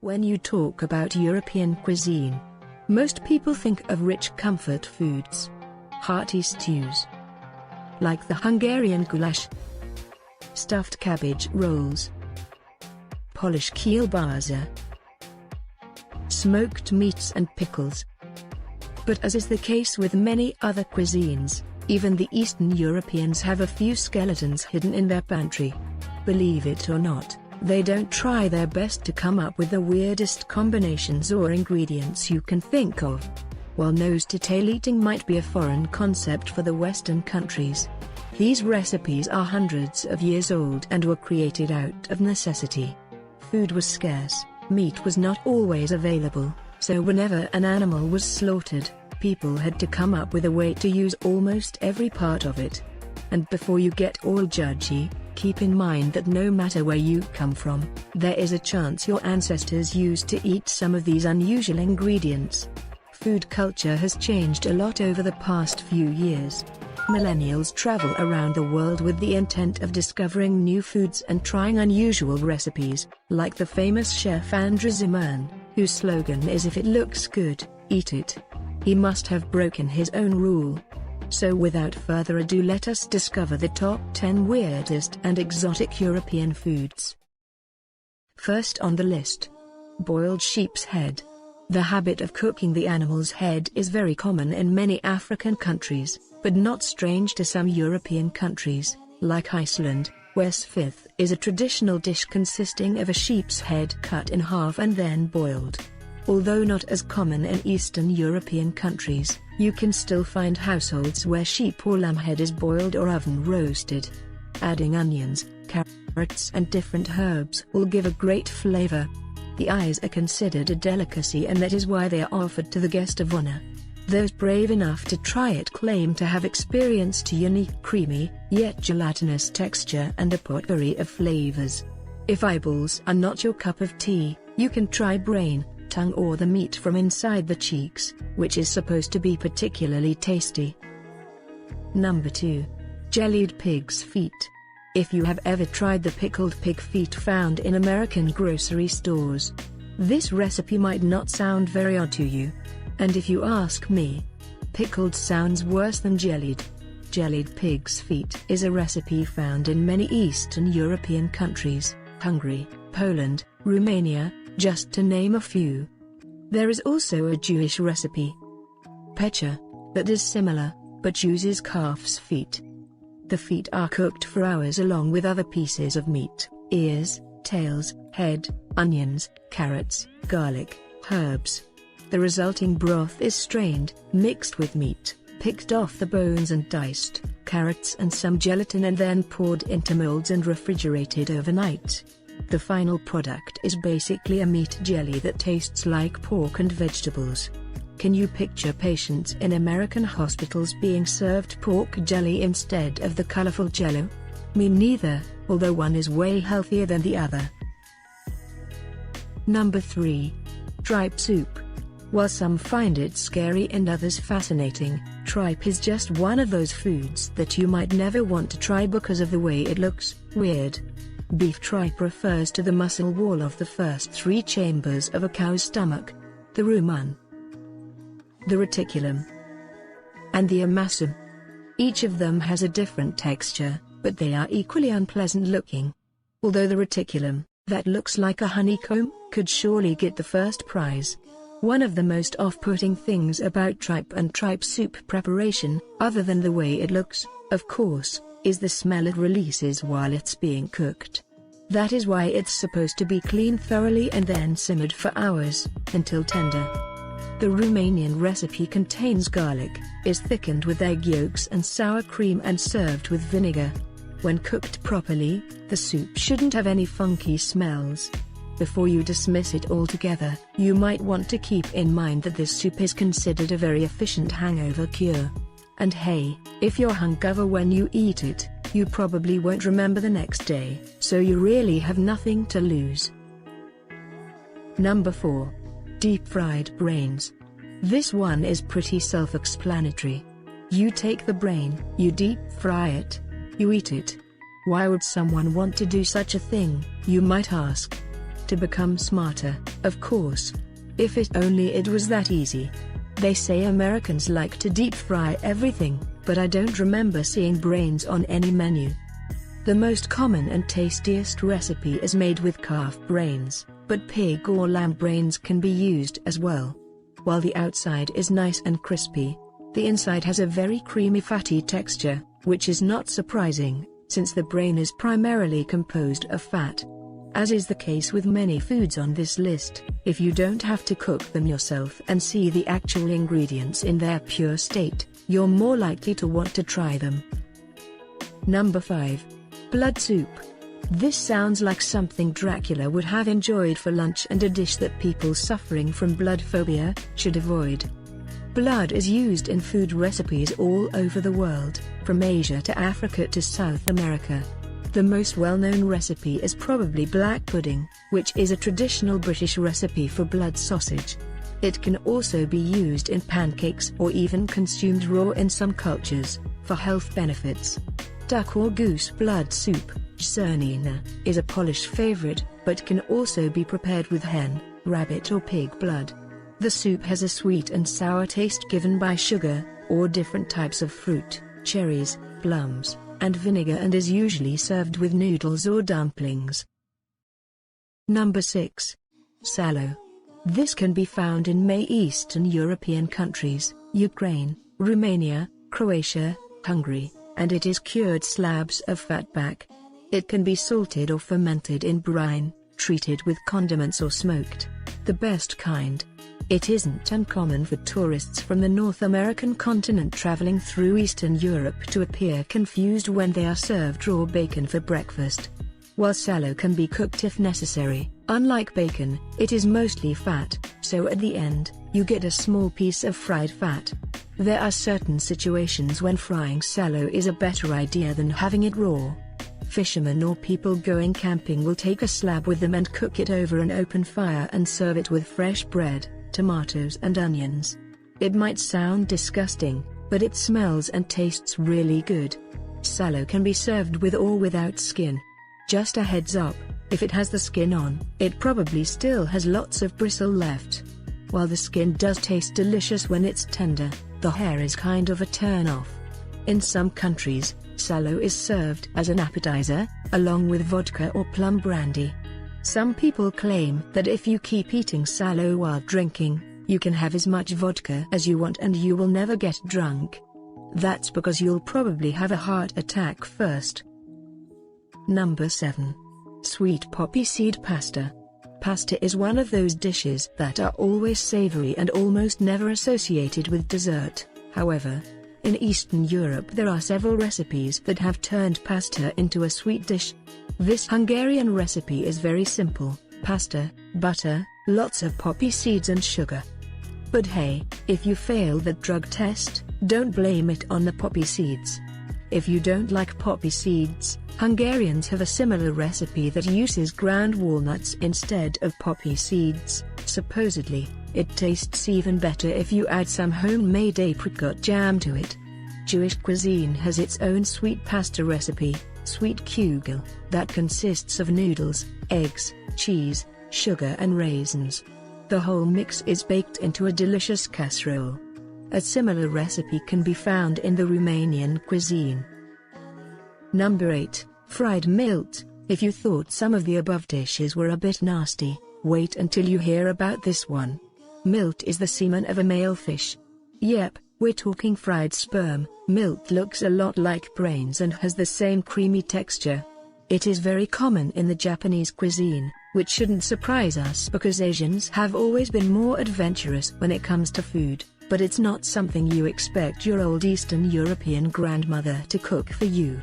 When you talk about European cuisine, most people think of rich comfort foods, hearty stews, like the Hungarian goulash, stuffed cabbage rolls, Polish kielbasa, smoked meats and pickles. But as is the case with many other cuisines, even the Eastern Europeans have a few skeletons hidden in their pantry. Believe it or not, they don't try their best to come up with the weirdest combinations or ingredients you can think of. While nose-to-tail eating might be a foreign concept for the Western countries, these recipes are hundreds of years old and were created out of necessity. Food was scarce, meat was not always available, so whenever an animal was slaughtered, people had to come up with a way to use almost every part of it. And before you get all judgy, keep in mind that no matter where you come from, there is a chance your ancestors used to eat some of these unusual ingredients. Food culture has changed a lot over the past few years. Millennials travel around the world with the intent of discovering new foods and trying unusual recipes, like the famous chef Andrew Zimmern, whose slogan is "If it looks good, eat it." He must have broken his own rule. So without further ado, let us discover the top 10 weirdest and exotic European foods. First on the list, boiled sheep's head. The habit of cooking the animal's head is very common in many African countries, but not strange to some European countries, like Iceland, where svith is a traditional dish consisting of a sheep's head cut in half and then boiled. Although not as common in Eastern European countries, you can still find households where sheep or lamb head is boiled or oven roasted. Adding onions, carrots and different herbs will give a great flavor. The eyes are considered a delicacy, and that is why they are offered to the guest of honor. Those brave enough to try it claim to have experienced a unique creamy, yet gelatinous texture and a potpourri of flavors. If eyeballs are not your cup of tea, you can try brain, tongue or the meat from inside the cheeks, which is supposed to be particularly tasty. Number 2. Jellied pig's feet. If you have ever tried the pickled pig feet found in American grocery stores, this recipe might not sound very odd to you. And if you ask me, pickled sounds worse than jellied. Jellied pig's feet is a recipe found in many Eastern European countries, Hungary, Poland, Romania, just to name a few. There is also a Jewish recipe, pecha, that is similar, but uses calf's feet. The feet are cooked for hours along with other pieces of meat, ears, tails, head, onions, carrots, garlic, herbs. The resulting broth is strained, mixed with meat, picked off the bones and diced carrots and some gelatin, and then poured into molds and refrigerated overnight. The final product is basically a meat jelly that tastes like pork and vegetables. Can you picture patients in American hospitals being served pork jelly instead of the colorful jello? Me neither, although one is way healthier than the other. Number 3. Tripe soup. While some find it scary and others fascinating, tripe is just one of those foods that you might never want to try because of the way it looks weird. Beef tripe refers to the muscle wall of the first 3 chambers of a cow's stomach: the rumen, the reticulum, and the omasum. Each of them has a different texture, but they are equally unpleasant looking. Although the reticulum, that looks like a honeycomb, could surely get the first prize. One of the most off-putting things about tripe and tripe soup preparation, other than the way it looks, of course, is the smell it releases while it's being cooked. That is why it's supposed to be cleaned thoroughly and then simmered for hours, until tender. The Romanian recipe contains garlic, is thickened with egg yolks and sour cream and served with vinegar. When cooked properly, the soup shouldn't have any funky smells. Before you dismiss it altogether, you might want to keep in mind that this soup is considered a very efficient hangover cure. And hey, if you're hungover when you eat it, you probably won't remember the next day, so you really have nothing to lose. Number 4. Deep-fried brains. This one is pretty self-explanatory. You take the brain, you deep-fry it, you eat it. Why would someone want to do such a thing, you might ask? to become smarter, of course. If it was that easy. They say Americans like to deep fry everything, but I don't remember seeing brains on any menu. The most common and tastiest recipe is made with calf brains, but pig or lamb brains can be used as well. While the outside is nice and crispy, the inside has a very creamy fatty texture, which is not surprising, since the brain is primarily composed of fat. As is the case with many foods on this list, if you don't have to cook them yourself and see the actual ingredients in their pure state, you're more likely to want to try them. Number 5. Blood soup. This sounds like something Dracula would have enjoyed for lunch and a dish that people suffering from blood phobia should avoid. Blood is used in food recipes all over the world, from Asia to Africa to South America. The most well-known recipe is probably black pudding, which is a traditional British recipe for blood sausage. It can also be used in pancakes or even consumed raw in some cultures, for health benefits. Duck or goose blood soup, czernina, is a Polish favorite, but can also be prepared with hen, rabbit or pig blood. The soup has a sweet and sour taste given by sugar, or different types of fruit, cherries, plums, and vinegar, and is usually served with noodles or dumplings. Number 6. Salo. This can be found in many Eastern European countries, Ukraine, Romania, Croatia, Hungary, and it is cured slabs of fatback. It can be salted or fermented in brine, treated with condiments or smoked, the best kind. It isn't uncommon for tourists from the North American continent traveling through Eastern Europe to appear confused when they are served raw bacon for breakfast. While salo can be cooked if necessary, unlike bacon, it is mostly fat, so at the end, you get a small piece of fried fat. There are certain situations when frying salo is a better idea than having it raw. Fishermen or people going camping will take a slab with them and cook it over an open fire and serve it with fresh bread, tomatoes and onions. It might sound disgusting, but it smells and tastes really good. Salo can be served with or without skin. Just a heads up, if it has the skin on, it probably still has lots of bristle left. While the skin does taste delicious when it's tender, the hair is kind of a turn-off. In some countries, salo is served as an appetizer, along with vodka or plum brandy. Some people claim that if you keep eating salo while drinking, you can have as much vodka as you want and you will never get drunk. That's because you'll probably have a heart attack first. Number 7. Sweet poppy seed pasta. Pasta is one of those dishes that are always savory and almost never associated with dessert. However, in Eastern Europe there are several recipes that have turned pasta into a sweet dish. This Hungarian recipe is very simple: pasta, butter, lots of poppy seeds and sugar. But hey, if you fail that drug test, don't blame it on the poppy seeds. If you don't like poppy seeds, Hungarians have a similar recipe that uses ground walnuts instead of poppy seeds. Supposedly, it tastes even better if you add some homemade apricot jam to it. Jewish cuisine has its own sweet pasta recipe, sweet kugel, that consists of noodles, eggs, cheese, sugar and raisins. The whole mix is baked into a delicious casserole. A similar recipe can be found in the Romanian cuisine. Number 8. Fried milt. If you thought some of the above dishes were a bit nasty, wait until you hear about this one. Milt is the semen of a male fish. Yep, we're talking fried sperm. Milt looks a lot like brains and has the same creamy texture. It is very common in the Japanese cuisine, which shouldn't surprise us because Asians have always been more adventurous when it comes to food. But it's not something you expect your old Eastern European grandmother to cook for you.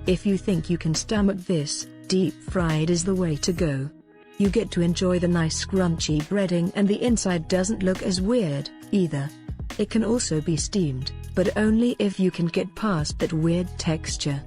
If you think you can stomach this, deep fried is the way to go. You get to enjoy the nice crunchy breading and the inside doesn't look as weird, either. It can also be steamed, but only if you can get past that weird texture.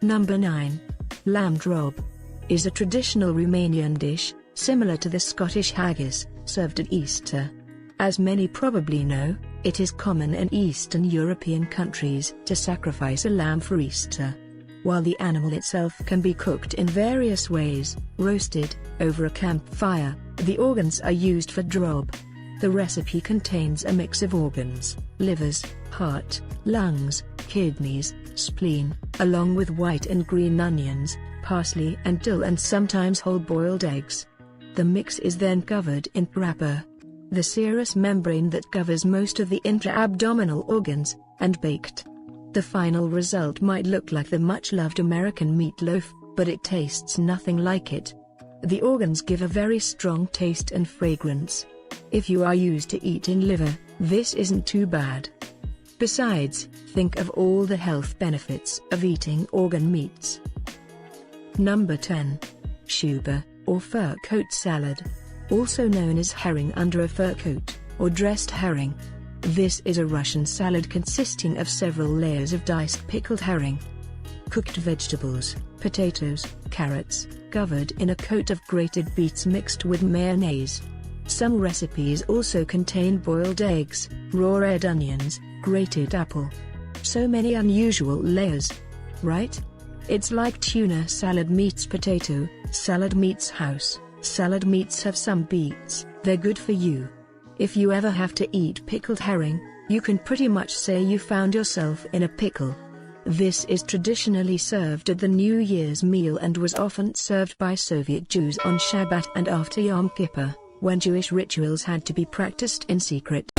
Number 9. Lamb drob is a traditional Romanian dish, similar to the Scottish haggis, served at Easter. As many probably know, it is common in Eastern European countries to sacrifice a lamb for Easter. While the animal itself can be cooked in various ways, roasted, over a campfire, the organs are used for drob. The recipe contains a mix of organs, livers, heart, lungs, kidneys, spleen, along with white and green onions, parsley and dill, and sometimes whole boiled eggs. The mix is then covered in wrapper, the serous membrane that covers most of the intra-abdominal organs, and baked. The final result might look like the much-loved American meatloaf, but it tastes nothing like it. The organs give a very strong taste and fragrance. If you are used to eating liver, this isn't too bad. Besides, think of all the health benefits of eating organ meats. Number 10. Shuba, or fur coat salad. Also known as herring under a fur coat, or dressed herring. This is a Russian salad consisting of several layers of diced pickled herring, cooked vegetables, potatoes, carrots, covered in a coat of grated beets mixed with mayonnaise. Some recipes also contain boiled eggs, raw red onions, grated apple. So many unusual layers. Right? It's like tuna salad meets potato, salad meets house, salad meets have some beets, they're good for you. If you ever have to eat pickled herring, you can pretty much say you found yourself in a pickle. This is traditionally served at the New Year's meal and was often served by Soviet Jews on Shabbat and after Yom Kippur, when Jewish rituals had to be practiced in secret.